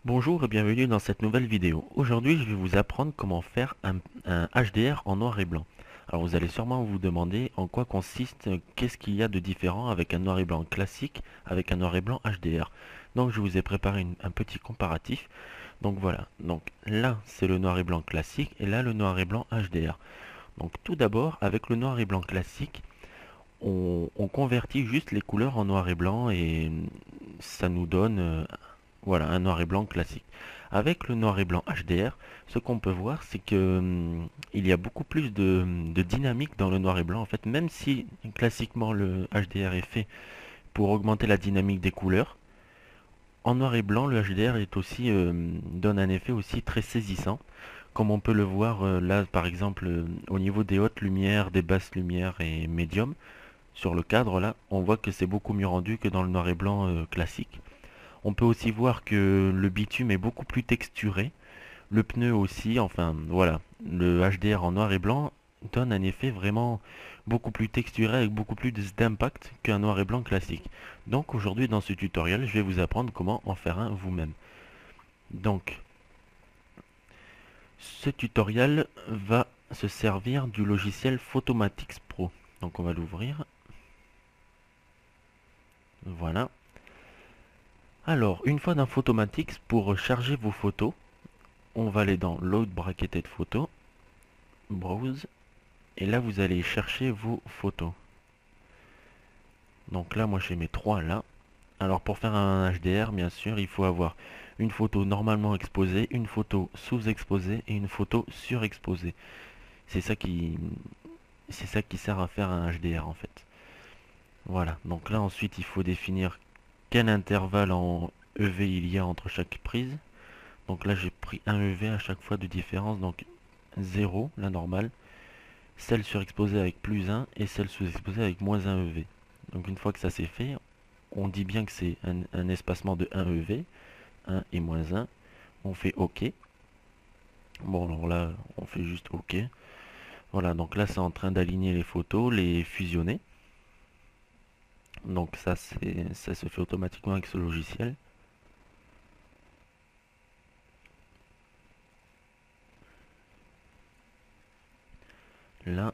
Bonjour et bienvenue dans cette nouvelle vidéo. Aujourd'hui, je vais vous apprendre comment faire un HDR en noir et blanc. Alors vous allez sûrement vous demander en quoi consiste, qu'est-ce qu'il y a de différent avec un noir et blanc classique avec un noir et blanc HDR. Donc je vous ai préparé un petit comparatif. Donc voilà, donc là c'est le noir et blanc classique et là le noir et blanc HDR. Donc tout d'abord, avec le noir et blanc classique, on convertit juste les couleurs en noir et blanc et ça nous donne voilà, un noir et blanc classique. Avec le noir et blanc HDR, ce qu'on peut voir, c'est que il y a beaucoup plus de dynamique dans le noir et blanc. En fait, même si classiquement le HDR est fait pour augmenter la dynamique des couleurs, en noir et blanc, le HDR est aussi donne un effet aussi très saisissant, comme on peut le voir là, par exemple, au niveau des hautes lumières, des basses lumières et médium. Sur le cadre là, on voit que c'est beaucoup mieux rendu que dans le noir et blanc classique. On peut aussi voir que le bitume est beaucoup plus texturé, le pneu aussi, enfin voilà, le HDR en noir et blanc donne un effet vraiment beaucoup plus texturé avec beaucoup plus d'impact qu'un noir et blanc classique. Donc aujourd'hui dans ce tutoriel, je vais vous apprendre comment en faire un vous-même. Donc ce tutoriel va se servir du logiciel Photomatix Pro. Donc on va l'ouvrir. Voilà. Alors, une fois dans Photomatix, pour charger vos photos, on va aller dans Load Bracketed Photo, Browse, et là vous allez chercher vos photos. Donc là, moi j'ai mes trois là. Alors pour faire un HDR, bien sûr, il faut avoir une photo normalement exposée, une photo sous-exposée et une photo surexposée. C'est ça qui sert à faire un HDR en fait. Voilà, donc là ensuite il faut définir quel intervalle en EV il y a entre chaque prise. Donc là j'ai pris un EV à chaque fois de différence, donc 0, la normale, celle surexposée avec plus 1 et celle sous-exposée avec moins 1 EV. Donc une fois que ça c'est fait, on dit bien que c'est un espacement de 1 EV, 1 et moins 1, on fait OK. Bon alors là on fait juste OK. Voilà, donc là c'est en train d'aligner les photos, les fusionner. Donc ça se fait automatiquement avec ce logiciel. Là.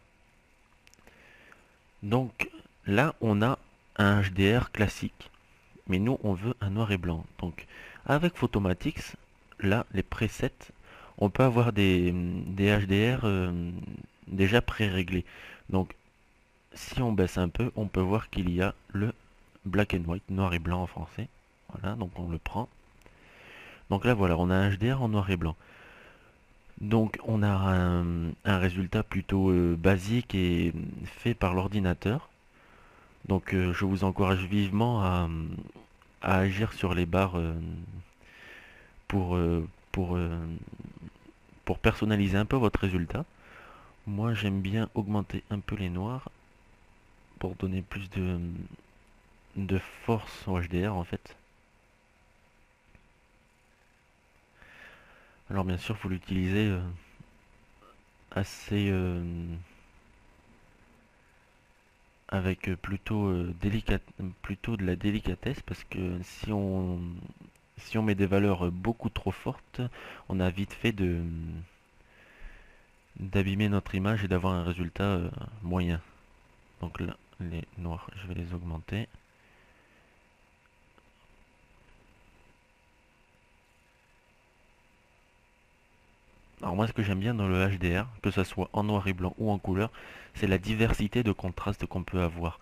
Donc là on a un HDR classique. Mais nous on veut un noir et blanc. Donc avec Photomatix, là les presets, on peut avoir des HDR déjà pré-réglés. Donc si on baisse un peu, on peut voir qu'il y a le black and white, noir et blanc en français. Voilà, donc on le prend. Donc là voilà, on a un HDR en noir et blanc. Donc on a un résultat plutôt basique et fait par l'ordinateur. Donc je vous encourage vivement à agir sur les barres pour, euh, pour, euh, pour personnaliser un peu votre résultat. Moi j'aime bien augmenter un peu les noirs pour donner plus de force au HDR en fait. Alors bien sûr, faut l'utiliser assez avec plutôt de la délicatesse parce que si on met des valeurs beaucoup trop fortes, on a vite fait d'abîmer notre image et d'avoir un résultat moyen. Donc là, les noirs, je vais les augmenter. Alors moi ce que j'aime bien dans le HDR, que ce soit en noir et blanc ou en couleur, c'est la diversité de contrastes qu'on peut avoir.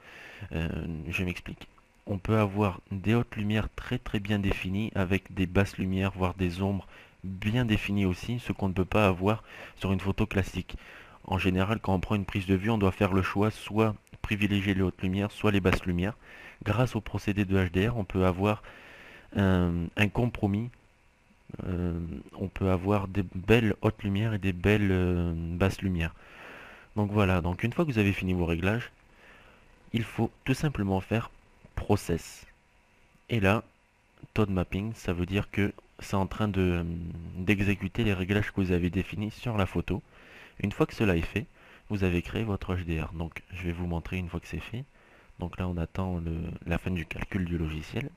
Je m'explique. On peut avoir des hautes lumières très très bien définies avec des basses lumières, voire des ombres bien définies aussi, ce qu'on ne peut pas avoir sur une photo classique. En général, quand on prend une prise de vue, on doit faire le choix soit privilégier les hautes lumières, soit les basses lumières. Grâce au procédé de HDR, on peut avoir un compromis. On peut avoir des belles hautes lumières et des belles basses lumières. Donc voilà, donc une fois que vous avez fini vos réglages, il faut tout simplement faire Process. Et là, Tone Mapping, ça veut dire que c'est en train d'exécuter les réglages que vous avez définis sur la photo. Une fois que cela est fait, vous avez créé votre HDR. Donc je vais vous montrer une fois que c'est fait. Donc là on attend la fin du calcul du logiciel.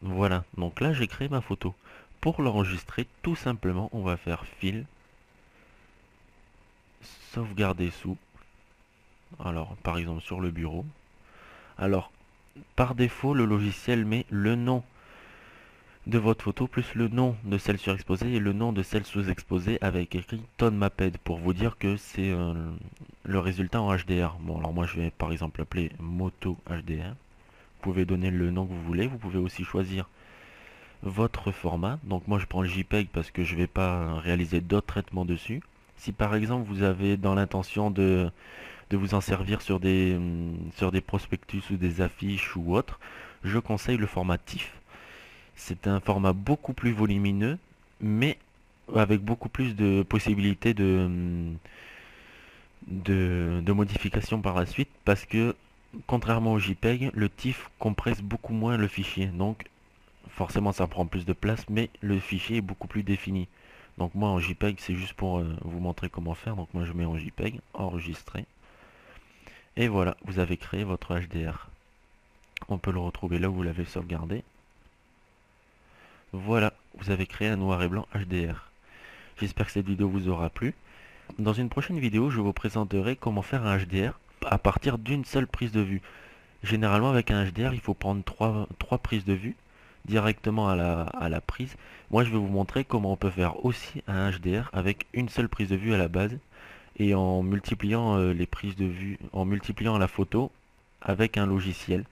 Voilà, donc là j'ai créé ma photo. Pour l'enregistrer, tout simplement, on va faire File, sauvegarder sous. Alors, par exemple sur le bureau. Alors, par défaut, le logiciel met le nom de votre photo plus le nom de celle surexposée et le nom de celle sous-exposée avec écrit ToneMaped pour vous dire que c'est le résultat en HDR. Bon, alors moi je vais par exemple l'appeler Moto HDR. Vous pouvez donner le nom que vous voulez. Vous pouvez aussi choisir votre format. Donc moi je prends le JPEG parce que je ne vais pas réaliser d'autres traitements dessus. Si par exemple vous avez dans l'intention de vous en servir sur des prospectus ou des affiches ou autres, je conseille le format TIFF. C'est un format beaucoup plus volumineux, mais avec beaucoup plus de possibilités de modification par la suite, parce que contrairement au JPEG, le TIFF compresse beaucoup moins le fichier. Donc forcément ça prend plus de place, mais le fichier est beaucoup plus défini. Donc moi en JPEG, c'est juste pour vous montrer comment faire. Donc moi je mets en JPEG, enregistrer. Et voilà, vous avez créé votre HDR. On peut le retrouver là où vous l'avez sauvegardé. Voilà, vous avez créé un noir et blanc HDR. J'espère que cette vidéo vous aura plu. Dans une prochaine vidéo, je vous présenterai comment faire un HDR à partir d'une seule prise de vue. Généralement, avec un HDR, il faut prendre trois prises de vue directement à la prise. Moi, je vais vous montrer comment on peut faire aussi un HDR avec une seule prise de vue à la base et en multipliant les prises de vue, en multipliant la photo avec un logiciel,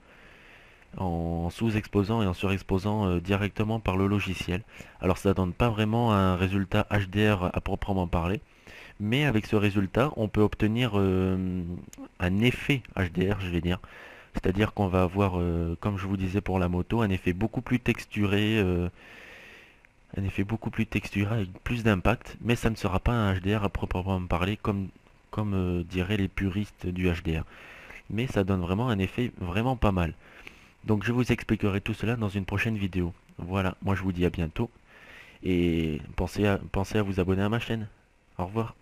en sous-exposant et en surexposant directement par le logiciel. Alors ça donne pas vraiment un résultat HDR à proprement parler, mais avec ce résultat, on peut obtenir un effet HDR, je vais dire. C'est-à-dire qu'on va avoir, comme je vous disais pour la moto, un effet beaucoup plus texturé, avec plus d'impact, mais ça ne sera pas un HDR à proprement parler comme diraient les puristes du HDR. Mais ça donne vraiment un effet vraiment pas mal. Donc je vous expliquerai tout cela dans une prochaine vidéo. Voilà, moi je vous dis à bientôt et pensez à vous abonner à ma chaîne. Au revoir.